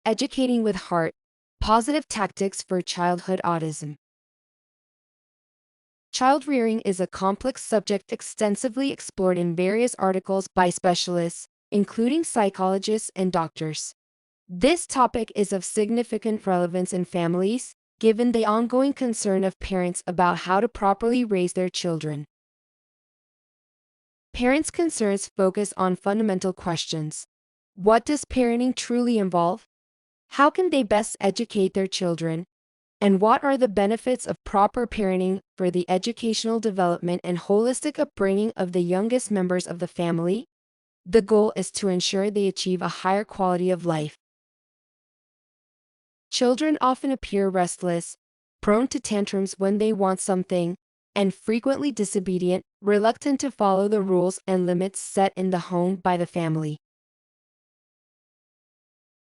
Educating with Heart: Positive Tactics for Childhood Autism. Child rearing is a complex subject extensively explored in various articles by specialists, including psychologists and doctors. This topic is of significant relevance in families, given the ongoing concern of parents about how to properly raise their children. Parents' concerns focus on fundamental questions. What does parenting truly involve? How can they best educate their children? And what are the benefits of proper parenting for the educational development and holistic upbringing of the youngest members of the family? The goal is to ensure they achieve a higher quality of life. Children often appear restless, prone to tantrums when they want something, and frequently disobedient, reluctant to follow the rules and limits set in the home by the family.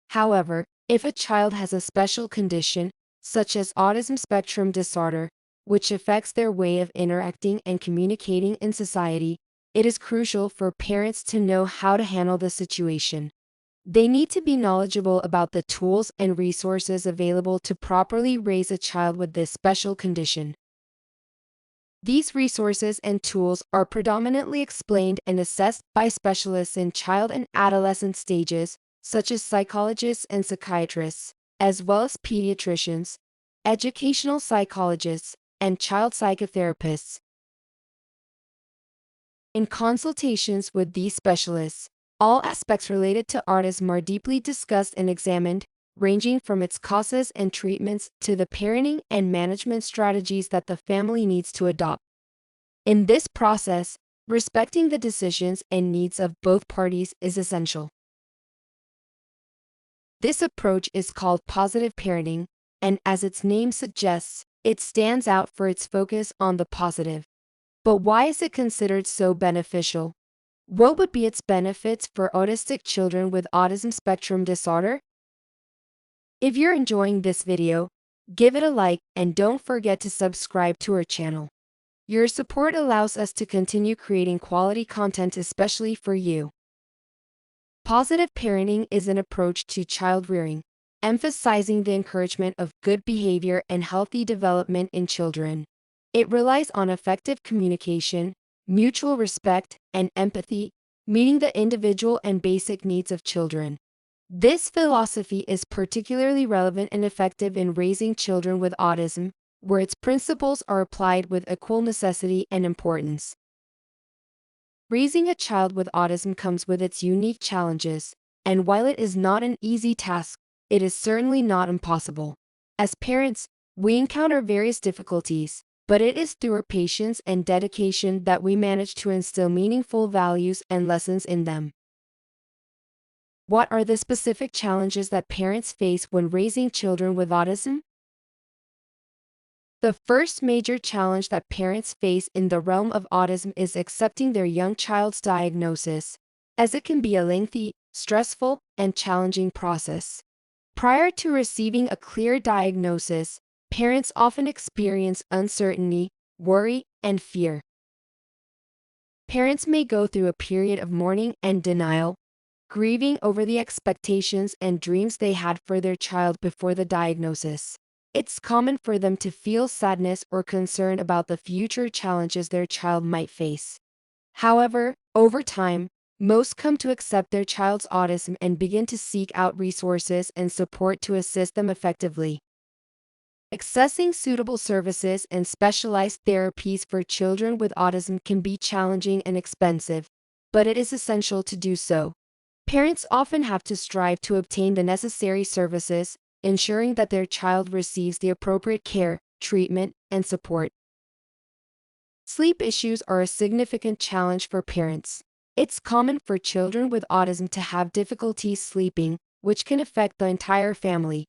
However, if a child has a special condition, such as autism spectrum disorder, which affects their way of interacting and communicating in society, it is crucial for parents to know how to handle the situation. They need to be knowledgeable about the tools and resources available to properly raise a child with this special condition. These resources and tools are predominantly explained and assessed by specialists in child and adolescent stages, such as psychologists and psychiatrists, as well as pediatricians, educational psychologists, and child psychotherapists. In consultations with these specialists, all aspects related to autism are deeply discussed and examined, ranging from its causes and treatments to the parenting and management strategies that the family needs to adopt. In this process, respecting the decisions and needs of both parties is essential. This approach is called positive parenting, and as its name suggests, it stands out for its focus on the positive. But why is it considered so beneficial? What would be its benefits for autistic children with autism spectrum disorder? If you're enjoying this video, give it a like and don't forget to subscribe to our channel. Your support allows us to continue creating quality content especially for you. Positive parenting is an approach to child rearing, emphasizing the encouragement of good behavior and healthy development in children. It relies on effective communication, mutual respect, and empathy, meeting the individual and basic needs of children. This philosophy is particularly relevant and effective in raising children with autism, where its principles are applied with equal necessity and importance. Raising a child with autism comes with its unique challenges, and while it is not an easy task, it is certainly not impossible. As parents, we encounter various difficulties, but it is through our patience and dedication that we manage to instill meaningful values and lessons in them. What are the specific challenges that parents face when raising children with autism? The first major challenge that parents face in the realm of autism is accepting their young child's diagnosis, as it can be a lengthy, stressful, and challenging process. Prior to receiving a clear diagnosis, parents often experience uncertainty, worry, and fear. Parents may go through a period of mourning and denial, grieving over the expectations and dreams they had for their child before the diagnosis. It's common for them to feel sadness or concern about the future challenges their child might face. However, over time, most come to accept their child's autism and begin to seek out resources and support to assist them effectively. Accessing suitable services and specialized therapies for children with autism can be challenging and expensive, but it is essential to do so. Parents often have to strive to obtain the necessary services, ensuring that their child receives the appropriate care, treatment, and support. Sleep issues are a significant challenge for parents. It's common for children with autism to have difficulty sleeping, which can affect the entire family.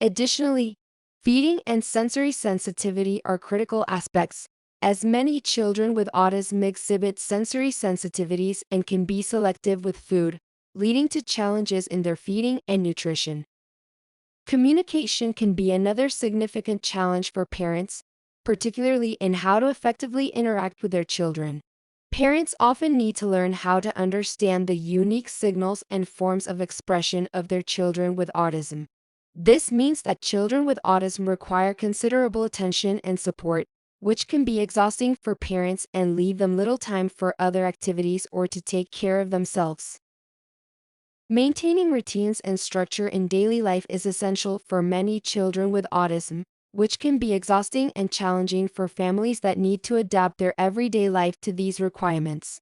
Additionally, feeding and sensory sensitivity are critical aspects, as many children with autism exhibit sensory sensitivities and can be selective with food, leading to challenges in their feeding and nutrition. Communication can be another significant challenge for parents, particularly in how to effectively interact with their children. Parents often need to learn how to understand the unique signals and forms of expression of their children with autism. This means that children with autism require considerable attention and support, which can be exhausting for parents and leave them little time for other activities or to take care of themselves. Maintaining routines and structure in daily life is essential for many children with autism, which can be exhausting and challenging for families that need to adapt their everyday life to these requirements.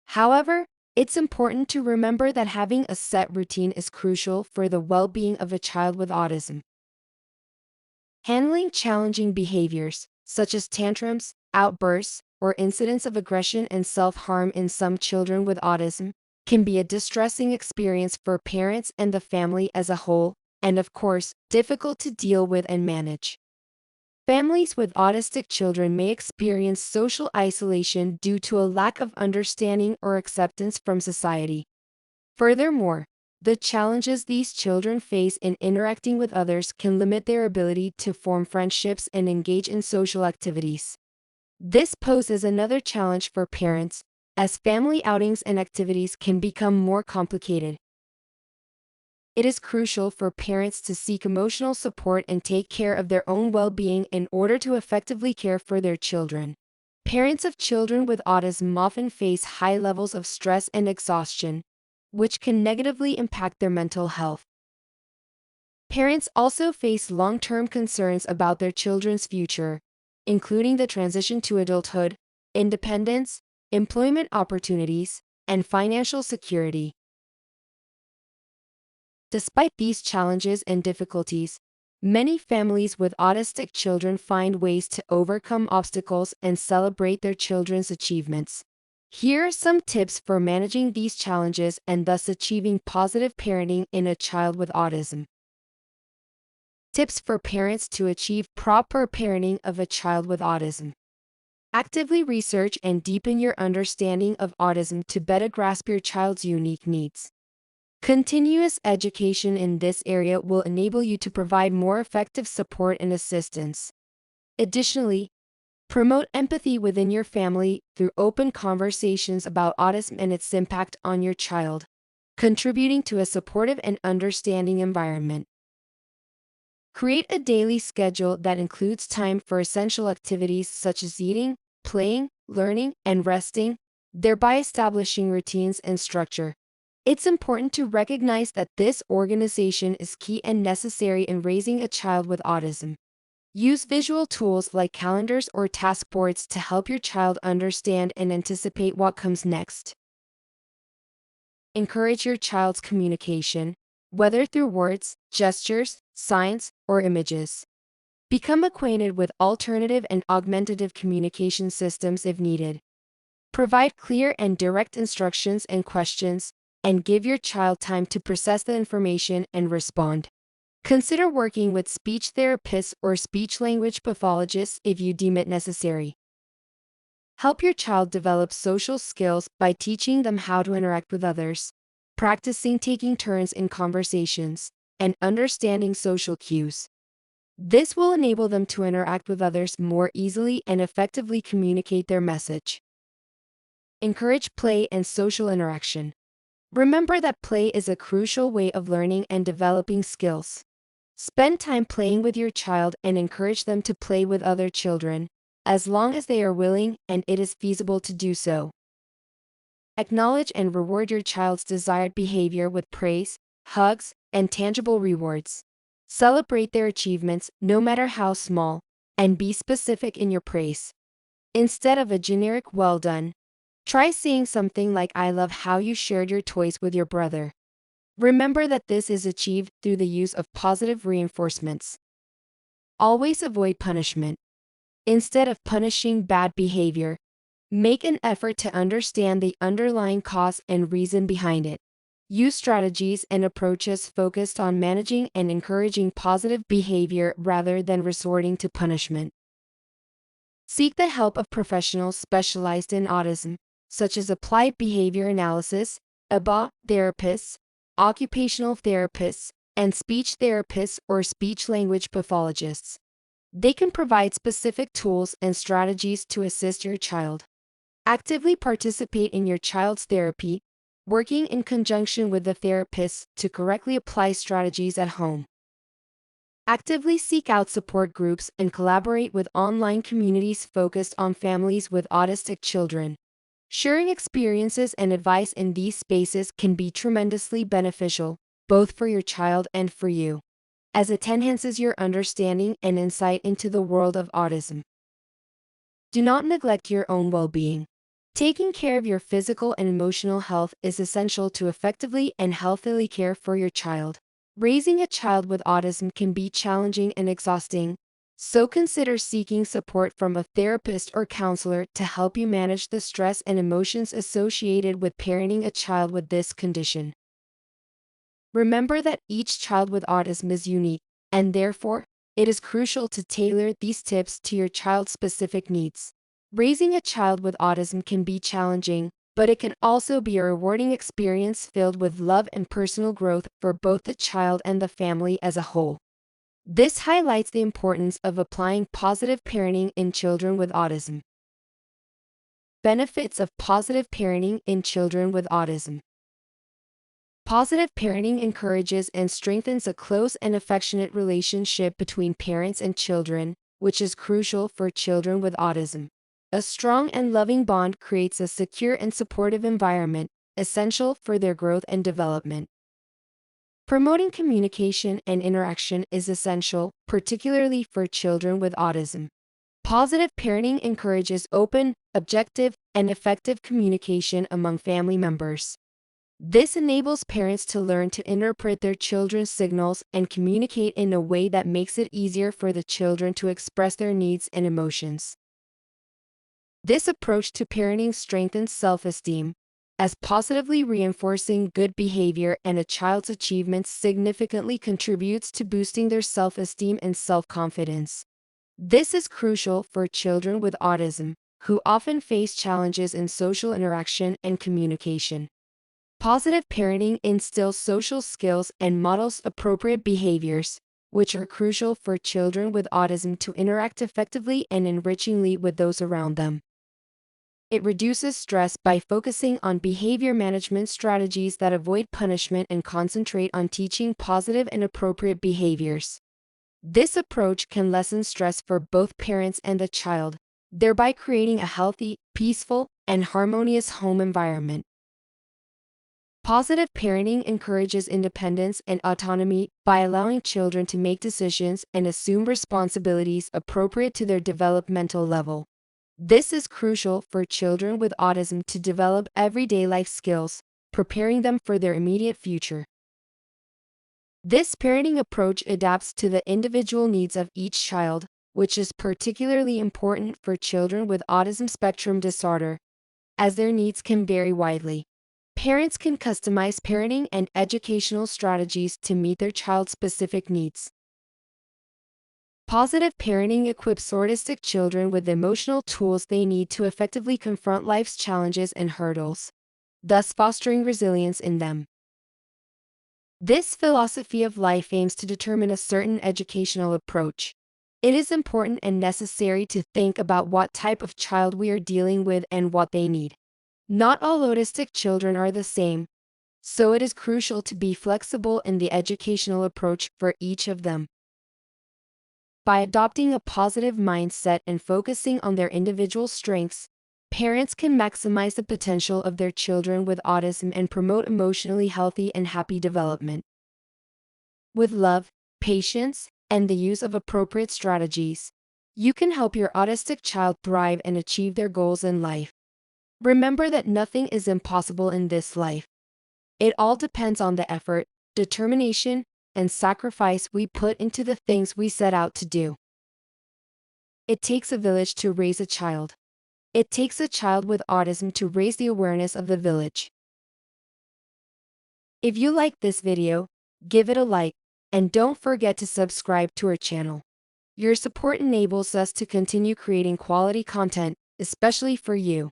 However, it's important to remember that having a set routine is crucial for the well-being of a child with autism. Handling challenging behaviors, such as tantrums, outbursts, or incidents of aggression and self-harm in some children with autism, can be a distressing experience for parents and the family as a whole, and of course, difficult to deal with and manage. Families with autistic children may experience social isolation due to a lack of understanding or acceptance from society. Furthermore, the challenges these children face in interacting with others can limit their ability to form friendships and engage in social activities. This poses another challenge for parents, as family outings and activities can become more complicated. It is crucial for parents to seek emotional support and take care of their own well-being in order to effectively care for their children. Parents of children with autism often face high levels of stress and exhaustion, which can negatively impact their mental health. Parents also face long-term concerns about their children's future, including the transition to adulthood, independence, employment opportunities, and financial security. Despite these challenges and difficulties, many families with autistic children find ways to overcome obstacles and celebrate their children's achievements. Here are some tips for managing these challenges and thus achieving positive parenting in a child with autism. Tips for parents to achieve proper parenting of a child with autism. Actively research and deepen your understanding of autism to better grasp your child's unique needs. Continuous education in this area will enable you to provide more effective support and assistance. Additionally, promote empathy within your family through open conversations about autism and its impact on your child, contributing to a supportive and understanding environment. Create a daily schedule that includes time for essential activities such as eating, playing, learning, and resting, thereby establishing routines and structure. It's important to recognize that this organization is key and necessary in raising a child with autism. Use visual tools like calendars or task boards to help your child understand and anticipate what comes next. Encourage your child's communication, whether through words, gestures, signs, or images. Become acquainted with alternative and augmentative communication systems if needed. Provide clear and direct instructions and questions, and give your child time to process the information and respond. Consider working with speech therapists or speech-language pathologists if you deem it necessary. Help your child develop social skills by teaching them how to interact with others, practicing taking turns in conversations, and understanding social cues. This will enable them to interact with others more easily and effectively communicate their message. Encourage play and social interaction. Remember that play is a crucial way of learning and developing skills. Spend time playing with your child and encourage them to play with other children, as long as they are willing and it is feasible to do so. Acknowledge and reward your child's desired behavior with praise, hugs, and tangible rewards. Celebrate their achievements, no matter how small, and be specific in your praise. Instead of a generic "well done," try saying something like "I love how you shared your toys with your brother." Remember that this is achieved through the use of positive reinforcements. Always avoid punishment. Instead of punishing bad behavior, make an effort to understand the underlying cause and reason behind it. Use strategies and approaches focused on managing and encouraging positive behavior rather than resorting to punishment. Seek the help of professionals specialized in autism, such as applied behavior analysis, ABA therapists, occupational therapists, and speech therapists or speech-language pathologists. They can provide specific tools and strategies to assist your child. Actively participate in your child's therapy, working in conjunction with the therapist to correctly apply strategies at home. Actively seek out support groups and collaborate with online communities focused on families with autistic children. Sharing experiences and advice in these spaces can be tremendously beneficial, both for your child and for you, as it enhances your understanding and insight into the world of autism. Do not neglect your own well-being. Taking care of your physical and emotional health is essential to effectively and healthily care for your child. Raising a child with autism can be challenging and exhausting, so consider seeking support from a therapist or counselor to help you manage the stress and emotions associated with parenting a child with this condition. Remember that each child with autism is unique, and therefore, it is crucial to tailor these tips to your child's specific needs. Raising a child with autism can be challenging, but it can also be a rewarding experience filled with love and personal growth for both the child and the family as a whole. This highlights the importance of applying positive parenting in children with autism. Benefits of positive parenting in children with autism. Positive parenting encourages and strengthens a close and affectionate relationship between parents and children, which is crucial for children with autism. A strong and loving bond creates a secure and supportive environment, essential for their growth and development. Promoting communication and interaction is essential, particularly for children with autism. Positive parenting encourages open, objective, and effective communication among family members. This enables parents to learn to interpret their children's signals and communicate in a way that makes it easier for the children to express their needs and emotions. This approach to parenting strengthens self-esteem, as positively reinforcing good behavior and a child's achievements significantly contributes to boosting their self-esteem and self-confidence. This is crucial for children with autism, who often face challenges in social interaction and communication. Positive parenting instills social skills and models appropriate behaviors, which are crucial for children with autism to interact effectively and enrichingly with those around them. It reduces stress by focusing on behavior management strategies that avoid punishment and concentrate on teaching positive and appropriate behaviors. This approach can lessen stress for both parents and the child, thereby creating a healthy, peaceful, and harmonious home environment. Positive parenting encourages independence and autonomy by allowing children to make decisions and assume responsibilities appropriate to their developmental level. This is crucial for children with autism to develop everyday life skills, preparing them for their immediate future. This parenting approach adapts to the individual needs of each child, which is particularly important for children with autism spectrum disorder, as their needs can vary widely. Parents can customize parenting and educational strategies to meet their child's specific needs. Positive parenting equips autistic children with the emotional tools they need to effectively confront life's challenges and hurdles, thus fostering resilience in them. This philosophy of life aims to determine a certain educational approach. It is important and necessary to think about what type of child we are dealing with and what they need. Not all autistic children are the same, so it is crucial to be flexible in the educational approach for each of them. By adopting a positive mindset and focusing on their individual strengths, parents can maximize the potential of their children with autism and promote emotionally healthy and happy development. With love, patience, and the use of appropriate strategies, you can help your autistic child thrive and achieve their goals in life. Remember that nothing is impossible in this life. It all depends on the effort, determination, and sacrifice we put into the things we set out to do. It takes a village to raise a child. It takes a child with autism to raise the awareness of the village. If you like this video, give it a like, and don't forget to subscribe to our channel. Your support enables us to continue creating quality content, especially for you.